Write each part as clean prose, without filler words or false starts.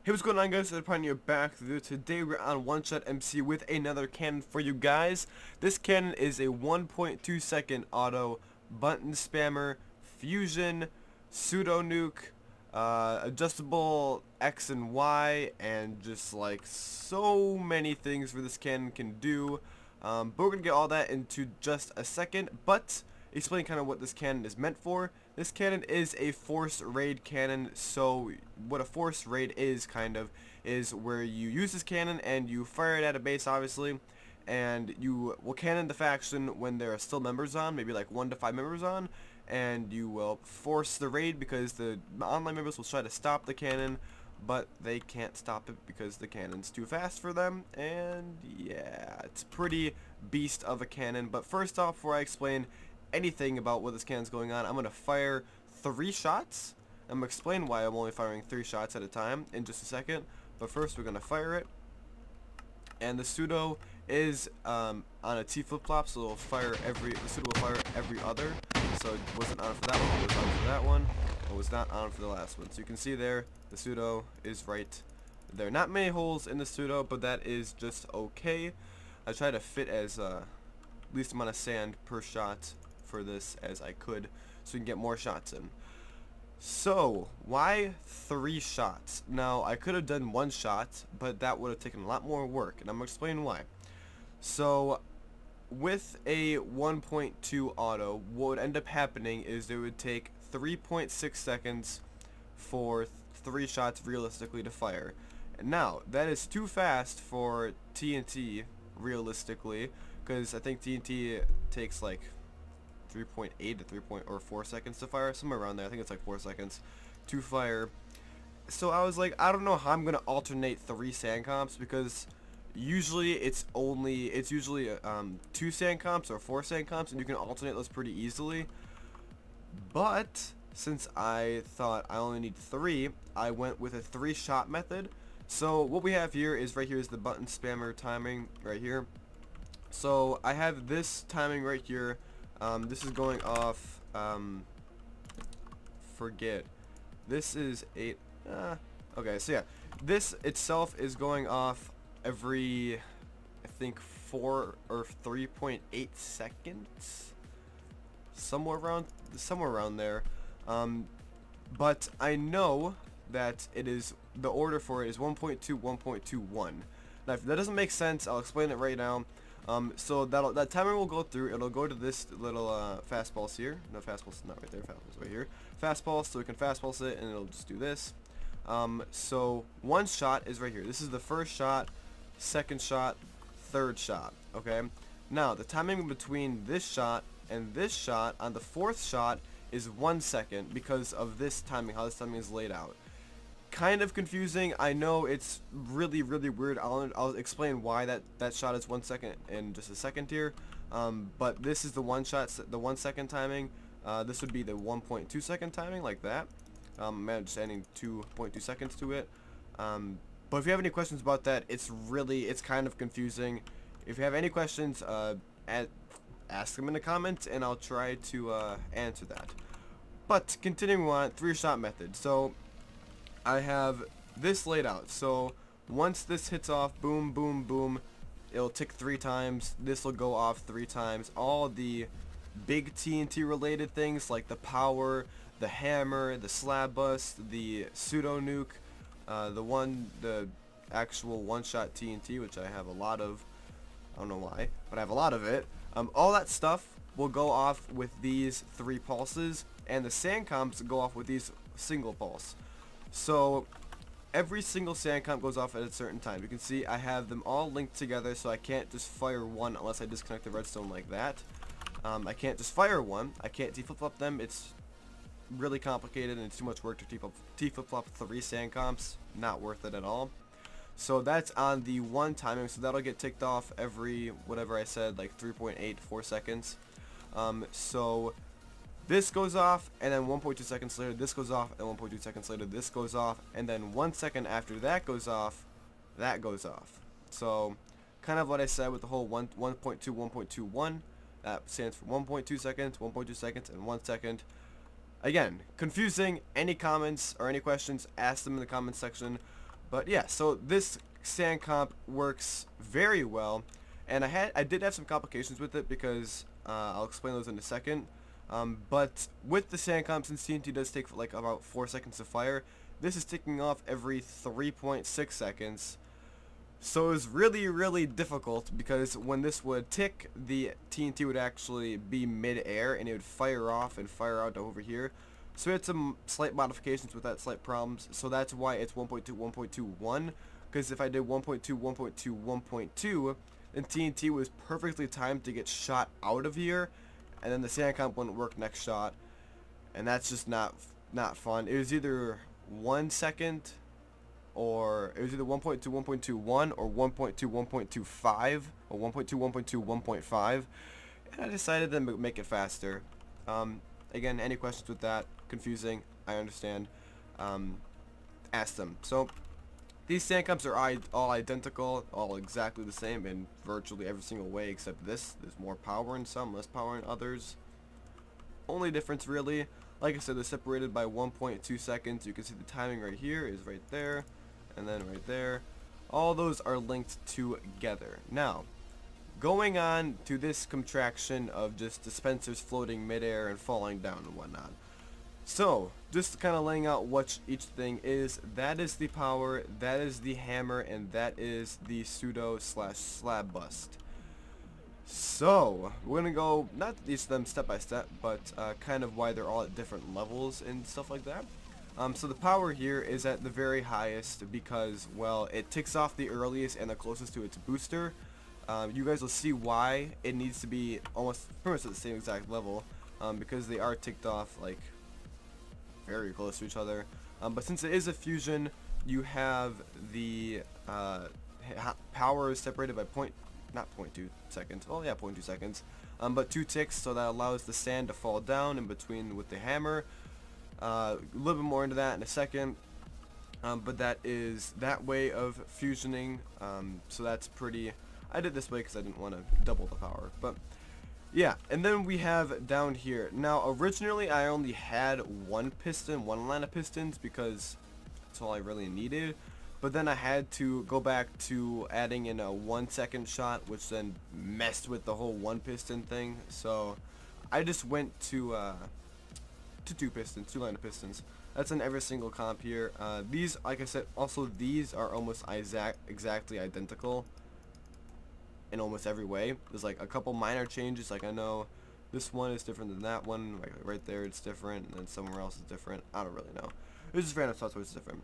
Hey, what's going on, guys? You're back. Today we're on Oneshot MC with another cannon for you guys. This cannon is a 1.2 second auto button spammer, fusion, pseudo nuke, adjustable X and Y, and just like so many things for this cannon can do. But we're gonna get all that into just a second. But explain kind of what this cannon is meant for. This cannon is a force raid cannon. So what a force raid is is where you use this cannon and you fire it at a base, obviously, and you will cannon the faction when there are still members on, maybe like 1 to 5 members on, and you will force the raid because the online members will try to stop the cannon, but they can't stop it because the cannon's too fast for them. And yeah, it's pretty beast of a cannon. But first off, before I explain anything about what this cannon's going on, I'm going to fire 3 shots. I'm going to explain why I'm only firing 3 shots at a time in just a second. But first we're going to fire it. And the pseudo is on a T flip-flop, so the pseudo will fire every other. So it wasn't on for that one, it was on for that one. It was not on for the last one. So you can see there, the pseudo is right there. Not many holes in the pseudo, but that is just okay. I try to fit as least amount of sand per shot for this as I could, so we can get more shots in. So why 3 shots? Now I could have done 1 shot, but that would have taken a lot more work, and I'm gonna explain why. So with a 1.2 auto, what would end up happening is it would take 3.6 seconds for 3 shots realistically to fire. And now that is too fast for TNT realistically, because I think TNT takes like 3.8 to 4 seconds to fire, somewhere around there. I think it's like 4 seconds to fire. So I was like, I don't know how I'm gonna alternate 3 sand comps, because usually it's usually 2 sand comps or 4 sand comps, and you can alternate those pretty easily. But since I thought I only need 3, I went with a 3 shot method. So what we have here is the button spammer timing right here. So I have this timing right here. This is going off, forget, this is 8, okay, so yeah, this itself is going off every, I think 4 or 3.8 seconds, somewhere around there, but I know that it is, the order for it is 1.2, 1.21. Now if that doesn't make sense, I'll explain it right now. So that timer will go through. It'll go to this little fast pulse here. No, fast pulse is not right there. Fast pulse right here. Fast pulse, so we can fast pulse it, and it'll just do this. So 1 shot is right here. This is the first shot, 2nd shot, 3rd shot. Okay. Now the timing between this shot and this shot on the 4th shot is 1 second because of this timing. How this timing is laid out. Kind of confusing. I know it's really weird. I'll explain why that shot is 1 second in just a second here. But this is the 1 shot, the 1 second timing. This would be the 1.2 second timing, like that. I'm just adding 2.2 seconds to it. But if you have any questions about that, it's kind of confusing. If you have any questions, ask them in the comments, and I'll try to answer that. But continuing on, 3 shot method. So I have this laid out. So once this hits off, boom, boom, boom, it'll tick 3 times. This will go off 3 times. All the big TNT related things like the power, the hammer, the slab bust, the pseudo nuke, the actual 1-shot TNT, which I have a lot of. I don't know why, but I have a lot of it. All that stuff will go off with these 3 pulses, and the sand comps go off with these single pulse. So every single sand comp goes off at a certain time. You can see I have them all linked together, so I can't just fire one unless I disconnect the redstone like that. I can't just fire one. I can't T-flip-flop them. It's really complicated, and it's too much work to T-flip-flop 3 sand comps. Not worth it at all. So that's on the 1 timing, so that'll get ticked off every, whatever I said, like 3.84 seconds. So this goes off, and then 1.2 seconds later this goes off, and 1.2 seconds later this goes off, and then 1 second after that goes off, that goes off. So kind of what I said with the whole 1.2, 1.21, that stands for 1.2 seconds, 1.2 seconds, and 1 second. Again, confusing. Any comments or any questions, ask them in the comments section. But yeah, so this sand comp works very well, and I did have some complications with it because I'll explain those in a second. But with the sand comp, since TNT does take like about 4 seconds to fire, this is ticking off every 3.6 seconds. So it was really, really difficult because when this would tick, the TNT would actually be mid-air and it would fire off and fire out over here. So we had some slight modifications with that, slight problems. So that's why it's 1.2, 1.21. Because if I did 1.2, 1.2, 1.2, then TNT was perfectly timed to get shot out of here, and then the sand comp wouldn't work next shot, and that's just not fun. It was either 1 second, or it was either 1.2, 1.21, or 1.2, 1.25, or 1.2, 1.2, 1.5, and I decided to make it faster. Again, any questions with that? Confusing, I understand. Ask them. So these sand comps are all identical, all exactly the same in virtually every single way except this. There's more power in some, less power in others. Only difference really, like I said, they're separated by 1.2 seconds. You can see the timing right here is right there, and then right there. All those are linked together. Now, going on to this contraction of just dispensers floating midair and falling down and whatnot. So, just kind of laying out what each thing is. That is the power, that is the hammer, and that is the pseudo / slab bust. So, we're going to go, not each of them step by step, but kind of why they're all at different levels and stuff like that. So the power here is at the very highest because, well, it ticks off the earliest and the closest to its booster. You guys will see why it needs to be almost pretty much at the same exact level, because they are ticked off like very close to each other. But since it is a fusion, you have the power is separated by not 0.2 seconds. Oh yeah, 0.2 seconds. But 2 ticks, so that allows the sand to fall down in between with the hammer. A little bit more into that in a second. But that is that way of fusioning. So that's pretty. I did this way because I didn't want to double the power, but yeah. And then we have down here. Now originally I only had one line of pistons because that's all I really needed, but then I had to go back to adding in a 1 second shot, which then messed with the whole 1 piston thing. So I just went to 2 pistons, 2 line of pistons. That's in every single comp here. These, like I said, also these are almost exactly identical in almost every way. There's like a couple minor changes, like I know this one is different than that one, like right there it's different, and then somewhere else is different. I don't really know. It's just random stuff, so it's different.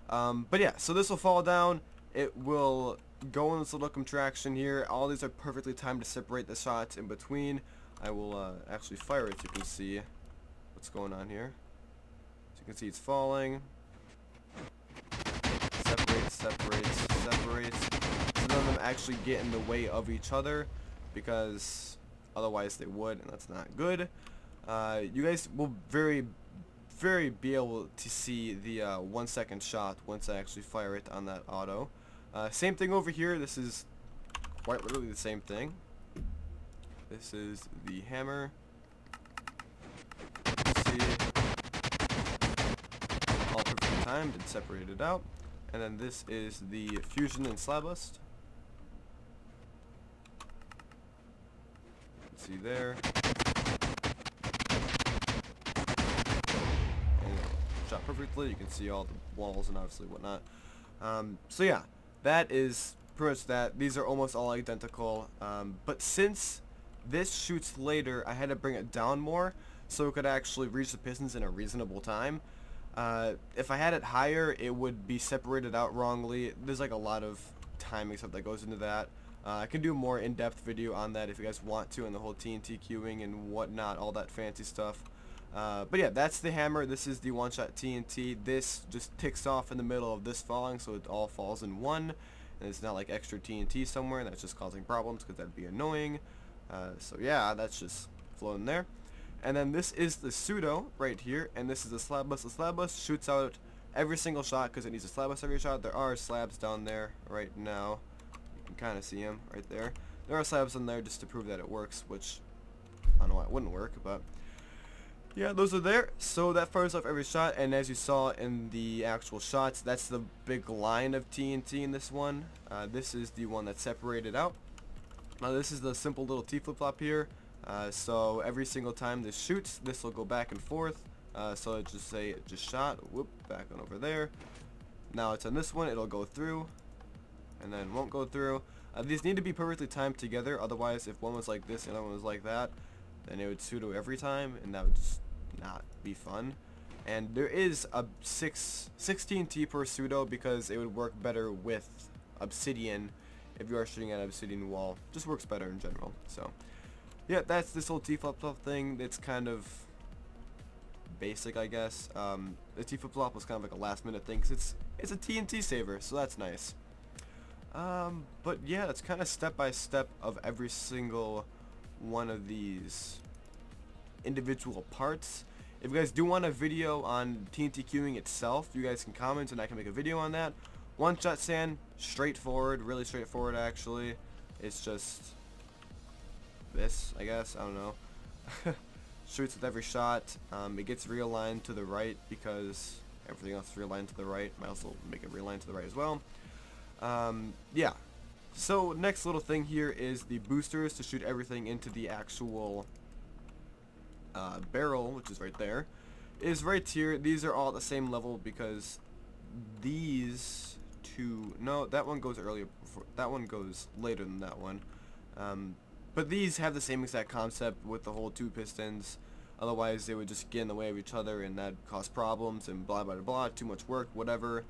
But yeah, so this will fall down. It will go in this little contraction here. All these are perfectly timed to separate the shots in between. I will actually fire it so you can see what's going on here. So you can see it's falling. Separates, separates, separates. None of them actually get in the way of each other because otherwise they would, and that's not good. You guys will very be able to see the 1 second shot once I actually fire it on that auto. Same thing over here. This is quite literally the same thing. This is the hammer. See, all perfectly timed and separated out. And then this is the fusion and slab bust. See there. And shot perfectly. You can see all the walls and obviously whatnot. So yeah, that is pretty much that. These are almost all identical. But since this shoots later, I had to bring it down more so it could actually reach the pistons in a reasonable time. If I had it higher, it would be separated out wrongly. There's like a lot of timing stuff that goes into that. I can do a more in-depth video on that if you guys want to, and the whole TNT queuing and whatnot, all that fancy stuff. But yeah, that's the hammer. This is the one-shot TNT. This just ticks off in the middle of this falling, so it all falls in one. And it's not like extra TNT somewhere, that's just causing problems because that'd be annoying. So yeah, that's just floating there. And then this is the pseudo right here, and this is the slab bust. The slab bust shoots out every single shot because it needs a slab bust every shot. There are slabs down there right now. You can kind of see them right there. There are slabs in there just to prove that it works, which I don't know why it wouldn't work, but Yeah, those are there. So that fires off every shot, and as you saw in the actual shots, that's the big line of TNT in this one. This is the one that's separated out. Now this is the simple little T flip-flop here. So every single time this shoots, this will go back and forth. So it just say it just shot, whoop, back on over there. Now it's on this one, it'll go through, and then won't go through. These need to be perfectly timed together, otherwise if one was like this and the other one was like that, then it would pseudo every time, and that would just not be fun. And there is a 16T per pseudo because it would work better with obsidian. If you are shooting at an obsidian wall, just works better in general. So yeah, that's this whole T flip-flop thing. It's kind of basic, I guess. The T flip-flop was kind of like a last minute thing because it's a TNT saver, so that's nice. But yeah, it's kind of step by step of every single one of these individual parts. If you guys do want a video on TNT queuing itself, you guys can comment and I can make a video on that. One shot sand, straightforward, really straightforward actually. It's just this, I guess, I don't know. Shoots with every shot. It gets realigned to the right because everything else is realigned to the right. Might also make it realigned to the right as well. Yeah. So next little thing here is the boosters to shoot everything into the actual barrel, which is right there. Is right here. These are all at the same level because these two, no, that one goes earlier. That one goes later than that one. But these have the same exact concept with the whole two pistons. Otherwise, they would just get in the way of each other, and that'd cause problems and blah blah blah. Too much work, whatever.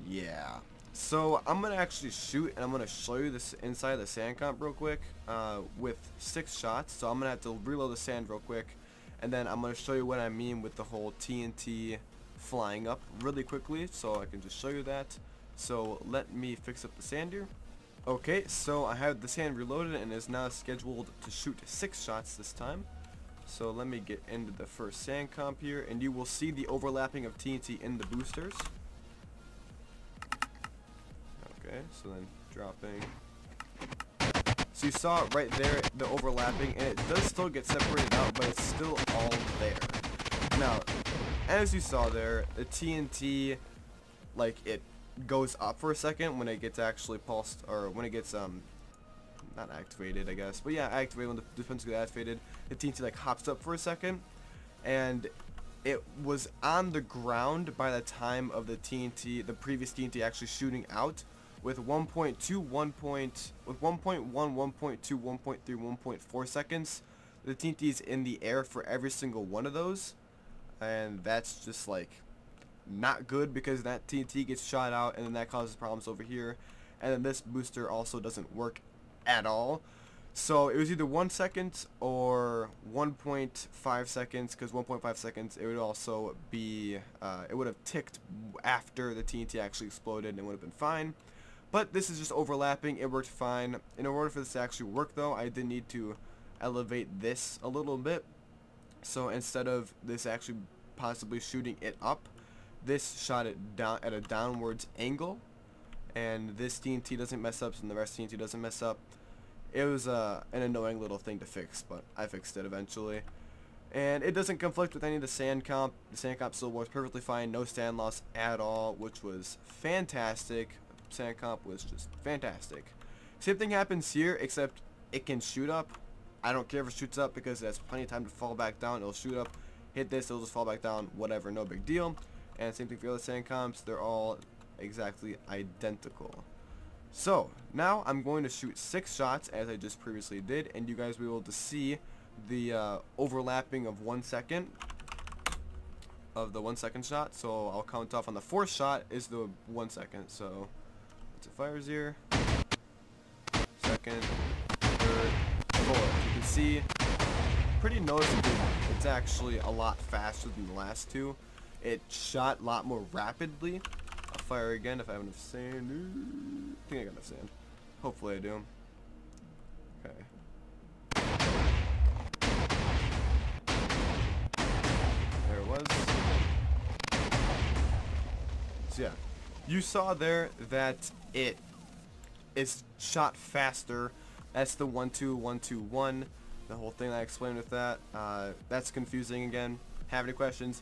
Yeah. So I'm gonna actually shoot, and I'm gonna show you this inside the sand comp real quick with 6 shots. So I'm gonna have to reload the sand real quick, and then I'm gonna show you what I mean with the whole TNT flying up really quickly, so I can just show you that. So let me fix up the sand here. Okay, so I have the sand reloaded and is now scheduled to shoot 6 shots this time. So let me get into the first sand comp here, and you will see the overlapping of TNT in the boosters. Okay, so then dropping. So you saw right there the overlapping, and it does still get separated out, but it's still all there. Now, as you saw there, the TNT, like, it goes up for a second when it gets actually pulsed, or when it gets not activated, I guess, but yeah, activated. When the defense gets activated, the TNT like hops up for a second, and it was on the ground by the time of the TNT, the previous TNT actually shooting out, with 1.2, 1.1, 1.2, 1.3, 1.4 seconds. The TNT is in the air for every single one of those, and that's just like not good because that TNT gets shot out, and then that causes problems over here, and then this booster also doesn't work at all. So it was either 1 second or 1.5 seconds, because 1.5 seconds it would also be it would have ticked after the TNT actually exploded, and it would have been fine. But this is just overlapping. It worked fine. In order for this to actually work though, I did need to elevate this a little bit. So instead of this actually possibly shooting it up, this shot it down at a downwards angle, and this TNT doesn't mess up, and the rest TNT doesn't mess up. It was an annoying little thing to fix, but I fixed it eventually. And it doesn't conflict with any of the sand comp. The sand comp still works perfectly fine, no stand loss at all, which was fantastic. Sand comp was just fantastic. Same thing happens here, except it can shoot up. I don't care if it shoots up because it has plenty of time to fall back down. It'll shoot up, hit this, it'll just fall back down, whatever, no big deal. And same thing for the other sand comps, they're all exactly identical. So now I'm going to shoot 6 shots as I just previously did, and you guys will be able to see the overlapping of 1 second of the 1 second shot. So I'll count off on the 4th shot is the 1 second. So once it fires here, 2nd, 3rd, 4th. You can see pretty noticeably it's actually a lot faster than the last two. It shot a lot more rapidly. I'll fire again if I have enough sand. I think I got enough sand. Hopefully I do. Okay. There it was. So yeah, you saw there that it is shot faster. That's the 1-2, 1-2, 1. the whole thing I explained with that. That's confusing again. Have any questions,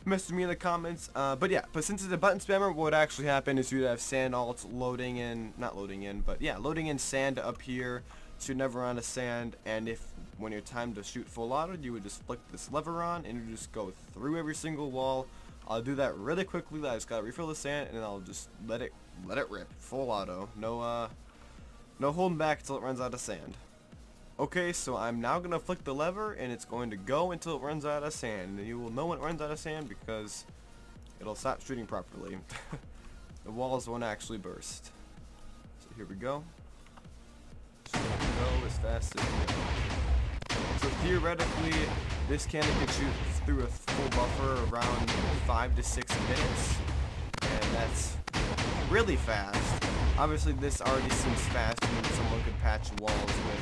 message me in the comments. But yeah, but since it's a button spammer, what would actually happen is you'd have sand alts loading in, not loading in, but yeah, loading in sand up here, so you'd never run out of sand. And if when you're time to shoot full auto, you would just flick this lever on and you just go through every single wall. I'll do that really quickly. I just gotta refill the sand and then I'll just let it rip full auto. No holding back until it runs out of sand. Okay, so I'm now gonna flick the lever and it's going to go until it runs out of sand. And you will know when it runs out of sand because it'll stop shooting properly. The walls won't actually burst. So here we go. Just go as fast as we go. So theoretically, this cannon can shoot through a full buffer around 5 to 6 minutes, and that's really fast. Obviously, this already seems fast, and someone could patch walls with.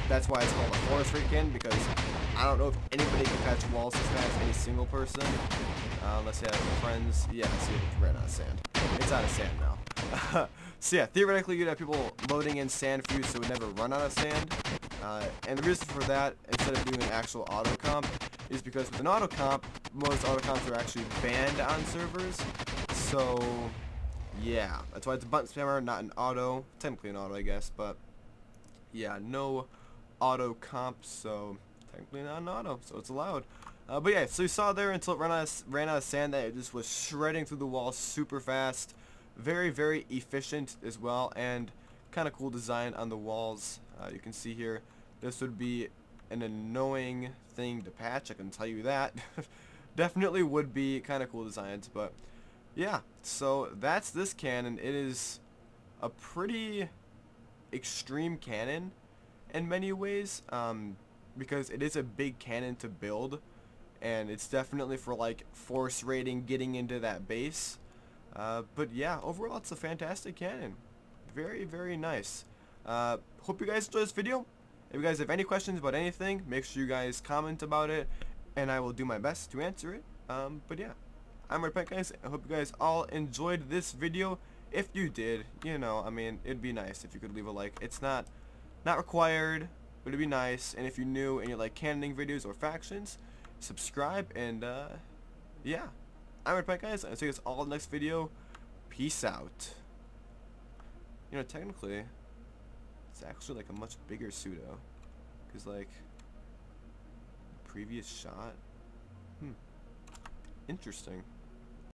That's why it's called a forest rate cannon, because I don't know if anybody can patch walls as fast, any single person, unless you have friends. Yeah, see, it ran out of sand. It's out of sand now. So yeah, theoretically, you'd have people loading in sand for you, so it would never run out of sand. And the reason for that, instead of doing an actual auto comp, is because with an auto comp, most auto comps are actually banned on servers. So yeah, that's why it's a button spammer, not an auto. Technically an auto, I guess, but yeah, no auto comp, so technically not an auto, so it's allowed. But yeah, so you saw there until it ran out of sand that it just was shredding through the wall super fast. Very, very efficient as well, and kind of cool design on the walls. You can see here, this would be an annoying thing to patch, I can tell you that. Definitely would be kind of cool designs, but yeah, so that's this cannon. It is a pretty extreme cannon in many ways, because it is a big cannon to build, and it's definitely for like force rating, getting into that base. But yeah, overall it's a fantastic cannon. Very, very nice. Hope you guys enjoyed this video. If you guys have any questions about anything, make sure you guys comment about it, and I will do my best to answer it. But yeah, I'm Red Pet, guys. I hope you guys all enjoyed this video. If you did, you know, I mean, it'd be nice if you could leave a like. It's not required, but it'd be nice. And if you're new and you like cannoning videos or factions, subscribe, and yeah, I'm Red Pet, guys. I'll see you guys all in the next video. Peace out. You know, technically, it's actually like a much bigger pseudo, because like the previous shot. Interesting.